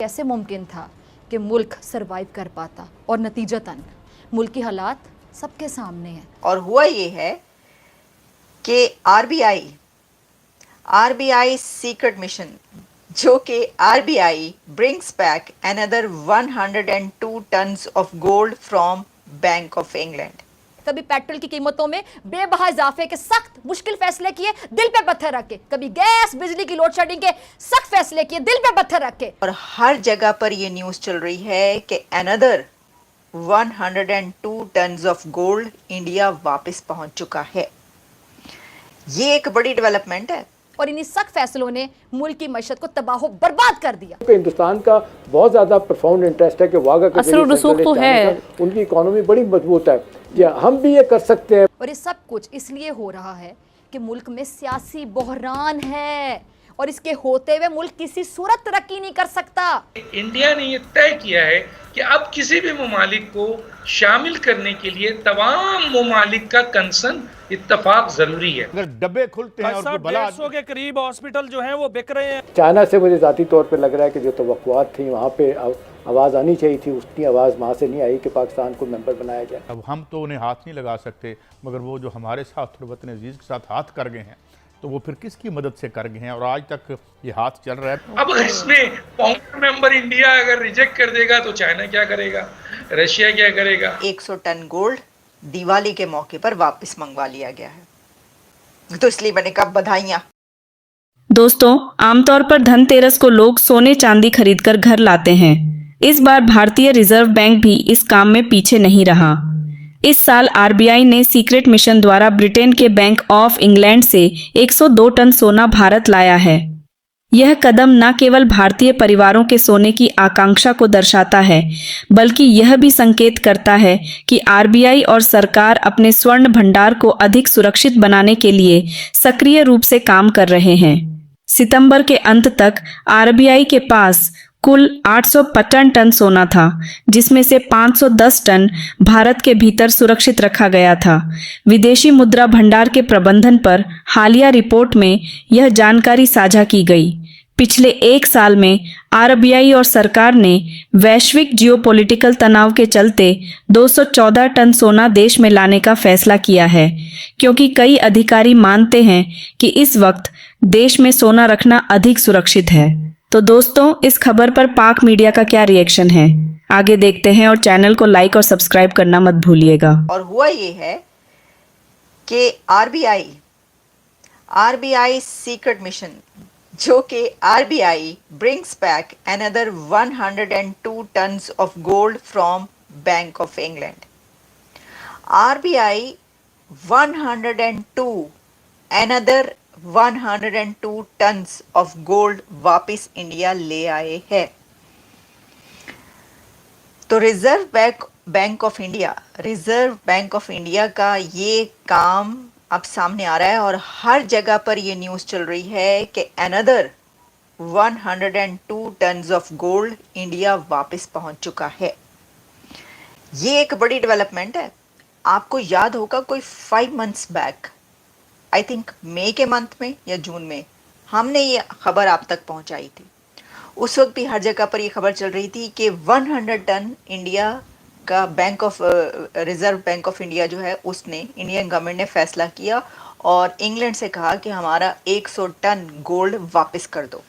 कैसे मुमकिन था कि मुल्क सरवाइव कर पाता, और नतीजतन मुल्क की हालात सबके सामने हैं। और हुआ ये है कि आरबीआई सीक्रेट मिशन, जो कि RBI brings back another 102 turns of gold from Bank of England. कभी पेट्रोल की कीमतों में बेबहा इजाफे के सख्त मुश्किल फैसले किए दिल पे पत्थर रख के, कभी गैस बिजली की लोड शेडिंग के सख्त फैसले किए दिल पे पत्थर रख के। और हर जगह पर ये न्यूज़ चल रही है कि another 102 turns of gold India वापस पहुंच चुका है। ये एक बड़ी डेवलपमेंट है और इन्हीं सख्त फैसलों ने मुल्क की मईशत को तबाह बर्बाद कर दिया। हिंदुस्तान का बहुत ज़्यादा प्रोफाउंड इंटरेस्ट है कि वागा के असर रसूख तो है, उनकी इकोनॉमी बड़ी मजबूत है, या हम भी ये कर सकते हैं। और ये सब कुछ इसलिए हो रहा है कि मुल्क में सियासी बहरान है, और इसके होते हुए मुल्क किसी सूरत तरक्की नहीं कर सकता। इंडिया ने ये तय किया है कि अब किसी भी मुमालिक को शामिल करने के लिए तमाम मुमालिक का कंसर्न इत्तफाक जरूरी है। अगर डब्बे खुलते हैं और 150 के करीब हॉस्पिटल जो हैं वो बिक रहे हैं। चाइना से मुझे ज़ाती तौर पे लग रहा है कि जो तवक्कुआत थी वहाँ पे आवाज़ आनी चाहिए थी, उतनी आवाज़ वहाँ से नहीं आई कि पाकिस्तान को मेंबर बनाया जाए। अब हम तो उन्हें हाथ नहीं लगा सकते, मगर वो जो हमारे साथ और वतन अजीज़ के साथ हाथ कर गए हैं, तो वो फिर किसकी मदद से कर गए हैं, और आज तक ये हाथ चल रहा है। अब इसमें फाउंडर मेंबर इंडिया अगर रिजेक्ट कर देगा तो चाइना क्या करेगा, रशिया क्या करेगा। 100 टन गोल्ड दिवाली के मौके पर वापस मंगवा लिया गया है, तो इसलिए मैंने कहा बधाइयां। दोस्तों, आमतौर पर धनतेरस को लोग सोने चांदी खरीदकर घर लाते हैं। इस बार भारतीय रिजर्व बैंक भी इस काम में पीछे नहीं रहा। इस साल आरबीआई ने सीक्रेट मिशन द्वारा ब्रिटेन के बैंक ऑफ इंग्लैंड से 102 टन सोना भारत लाया है। यह कदम न केवल भारतीय परिवारों के सोने की आकांक्षा को दर्शाता है, बल्कि यह भी संकेत करता है कि आरबीआई और सरकार अपने स्वर्ण भंडार को अधिक सुरक्षित बनाने के लिए सक्रिय रूप से काम कर रहे हैं। सितंबर के अंत तक आरबीआई के पास कुल 855 टन सोना था, जिसमें से 510 टन भारत के भीतर सुरक्षित रखा गया था। विदेशी मुद्रा भंडार के प्रबंधन पर हालिया रिपोर्ट में यह जानकारी साझा की गई। पिछले एक साल में आरबीआई और सरकार ने वैश्विक जियोपॉलिटिकल तनाव के चलते 214 टन सोना देश में लाने का फैसला किया है, क्योंकि कई अधिकारी मानते हैं कि इस वक्त देश में सोना रखना अधिक सुरक्षित है। तो दोस्तों, इस खबर पर पाक मीडिया का क्या रिएक्शन है, आगे देखते हैं, और चैनल को लाइक और सब्सक्राइब करना मत भूलिएगा। और हुआ ये है कि आरबीआई सीक्रेट मिशन, जो कि RBI brings back another 102 turns of gold from Bank of England. RBI 102 turns of gold वापस इंडिया ले आए हैं। तो रिजर्व बैंक ऑफ इंडिया का ये काम अब सामने आ रहा है, और हर जगह पर ये न्यूज़ चल रही है कि another 102 turns of gold India वापस पहुंच चुका है। ये एक बड़ी डेवलपमेंट है। आपको याद होगा कोई 5 मंथ्स बैक, आई थिंक मई के मंथ में या जून में, हमने ये खबर आप तक पहुंचाई थी। उस वक्त भी हर जगह पर ये खबर चल रही थी कि 100 टन इंडिया का रिजर्व बैंक ऑफ इंडिया जो है, उसने, इंडियन गवर्नमेंट ने फैसला किया और इंग्लैंड से कहा कि हमारा 100 टन गोल्ड वापस कर दो,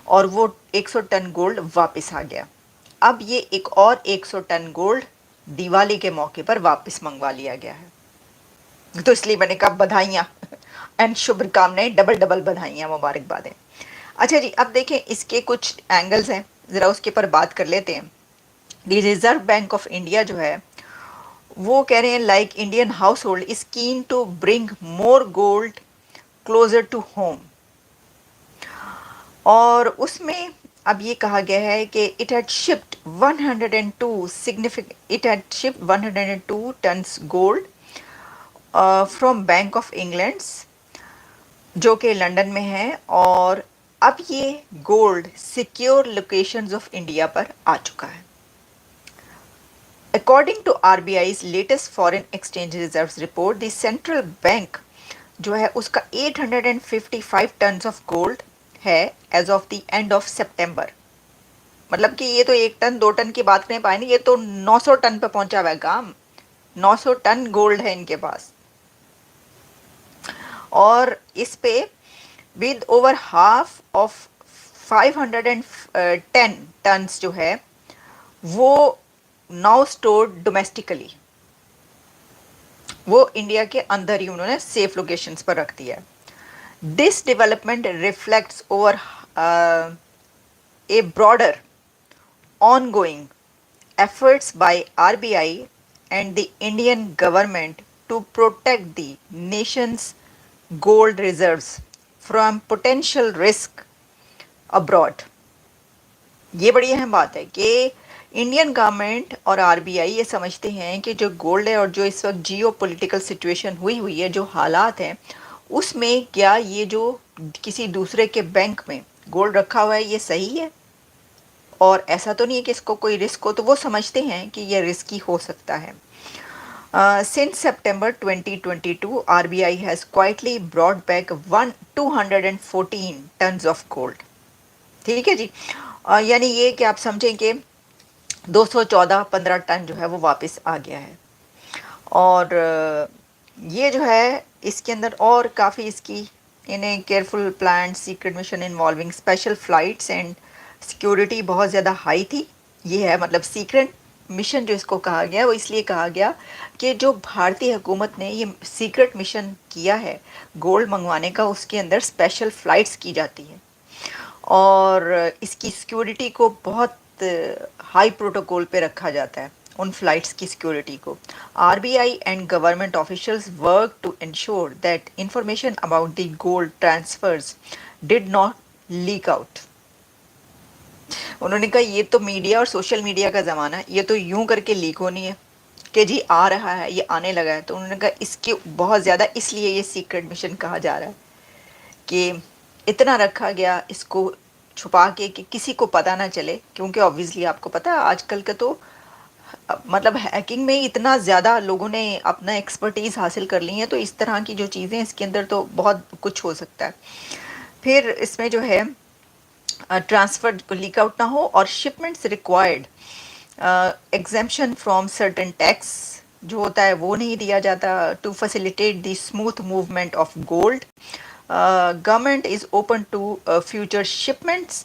और वो 100 टन गोल्ड वापस आ गया। अब ये एक और 100 टन गोल्ड दिवाली के मौके पर वापस मंगवा लिया गया है, तो इसलिए मैंने कहा बधाइयाँ एंड शुभकामनाएं, डबल बधाइयाँ, मुबारकबाद है। अच्छा जी, अब देखें इसके कुछ एंगल्स हैं, ज़रा उसके पर बात कर लेते हैं। The Reserve Bank of India जो है वो कह रहे हैं like Indian household is keen to bring more gold closer to home, और उसमें अब ये कहा गया है कि it had shift 102 tons gold from Bank of England, जो कि लंदन में है, और अब ये gold secure locations of India पर आ चुका है। According to RBI's latest foreign exchange reserves report, the central bank जो है उसका 855 टन्स ऑफ गोल्ड है as of the end of सितंबर। मतलब कि ये तो 1 टन 2 टन की बात नहीं पाएंगे, ये तो 900 टन पे पहुंचा हुआ है काम। 900 टन गोल्ड है इनके पास। और इस पे with over half of 510 tons जो है वो नाउ स्टोर्ड डोमेस्टिकली, वो इंडिया के अंदर ही उन्होंने सेफ लोकेशंस पर रख दिया। This development reflects over a broader ongoing efforts by RBI and the Indian government to protect the nation's gold reserves from potential risk abroad। ये बड़ी अहम बात है कि इंडियन गवर्नमेंट और आरबीआई ये समझते हैं कि जो गोल्ड है और जो इस वक्त जियो पॉलिटिकल सिचुएशन हुई है, जो हालात हैं उसमें क्या ये जो किसी दूसरे के बैंक में गोल्ड रखा हुआ है ये सही है, और ऐसा तो नहीं है कि इसको कोई रिस्क हो, तो वो समझते हैं कि ये रिस्की हो सकता है। Since September 2022, RBI has quietly brought back 214 tons of gold। ठीक है जी, यानी ये कि आप समझें कि 214-15 टन जो है वो वापस आ गया है। और ये जो है इसके अंदर और काफ़ी इसकी इन्हें careful plan secret mission involving special flights and security बहुत ज़्यादा हाई थी। ये है मतलब सीक्रेट मिशन जो इसको कहा गया वो इसलिए कहा गया कि जो भारतीय हुकूमत ने ये सीक्रेट मिशन किया है गोल्ड मंगवाने का, उसके अंदर स्पेशल फ़्लाइट्स की जाती है और इसकी सिक्योरिटी को बहुत हाई प्रोटोकॉल पे रखा जाता है, उन फ्लाइट्स की सिक्योरिटी को। RBI and government officials work to ensure that information about the gold transfers did not leak out. उन्होंने कहा ये तो मीडिया और सोशल मीडिया का ज़माना है, ये तो यूं करके लीक होनी है कि जी आ रहा है, ये आने लगा है। तो उन्होंने कहा इसके बहुत ज़्यादा इसलिए ये सीक्रेट मिशन कहा जा रहा है कि इतना रखा गया इसको छुपा के कि किसी को पता ना चले, क्योंकि ऑब्वियसली आपको पता है आजकल का तो मतलब हैकिंग में इतना ज़्यादा लोगों ने अपना एक्सपर्टीज़ हासिल कर ली है, तो इस तरह की जो चीज़ें इसके अंदर तो बहुत कुछ हो सकता है। फिर इसमें जो है ट्रांसफर लीक आउट ना हो और shipments required exemption from certain tax जो होता है वो नहीं दिया जाता to facilitate the smooth movement of gold. Government is open to future shipments.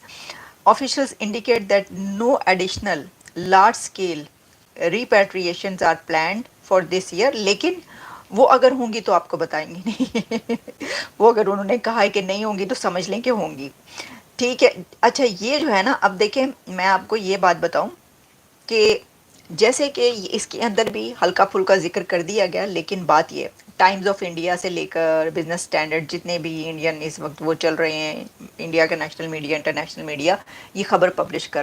Officials indicate that no additional large scale repatriations are planned for this year. लेकिन वो अगर होंगी तो आपको बताएंगे नहीं वो अगर उन्होंने कहा है कि नहीं होंगी तो समझ लें कि होंगी। ठीक है, अच्छा ये जो है ना, अब देखें मैं आपको ये बात बताऊं कि जैसे कि इसके अंदर भी हल्का फुल्का जिक्र कर दिया गया, लेकिन बात ये टाइम्स ऑफ इंडिया से लेकर बिजनेस स्टैंडर्ड जितने भी इंडियन इस वक्त वो चल रहे हैं, इंडिया का नेशनल मीडिया इंटरनेशनल मीडिया ये खबर पब्लिश कर